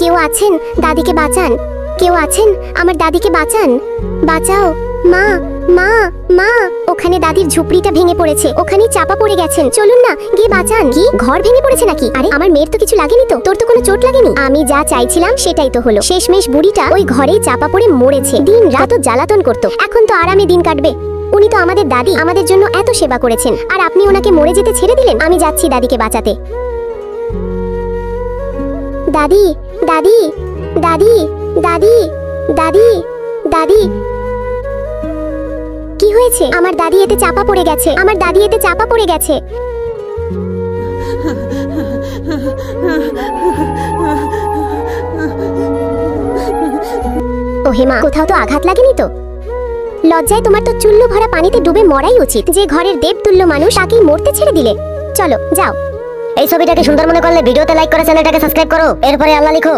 কেউ আছেন? দাদিকে বাঁচান। কেউ আছেন? আমার দাদিকে বাঁচান। বাঁচাও। মা, মা, মা। ওখানে দাদির ঝুপড়িটা ভেঙে পড়েছে, ওখানেই চাপা পড়ে গেছেন। চলুন না, গিয়ে বাঁচান। কি, ঘর ভেঙে পড়েছে নাকি? আরে আমার মেয়ের তো কিছু লাগেনি তো? তোর তো কোনো চোট লাগেনি? আমি যা চাইছিলাম সেটাই তো হলো। শেষমেশ বুড়িটা ওই ঘরেই চাপা পড়ে মরেছে। দিন রাত ও জ্বালাতন করতো, এখন তো আরামে দিন কাটবে। উনি তো আমাদের দাদি, আমাদের জন্য এত সেবা করেছেন, আর আপনি ওনাকে মরে যেতে ছেড়ে দিলেন। আমি যাচ্ছি দাদিকে বাঁচাতে। দাদি, দাদি, দাদি, দাদি, দাদি, দাদি। কি হয়েছে? আমার দাদি এতে চাপা পড়ে গেছে, আমার দাদি এতে চাপা পড়ে গেছে। ও হেমা, কোথাও তো আঘাত লাগেনি তো? লজ্জায় তোমার তো চুল্লু ভরা পানিতে ডুবে মরাই উচিত। যে ঘরের দেবতুল্য মানুষ, তাকেই মরতে ছেড়ে দিলে। চলো যাও। এই ছবিটাকে সুন্দর মনে করলে ভিডিওতে লাইক করে চ্যানেলটাকে সাবস্ক্রাইব করো, এরপরে আল্লাহ লিখো।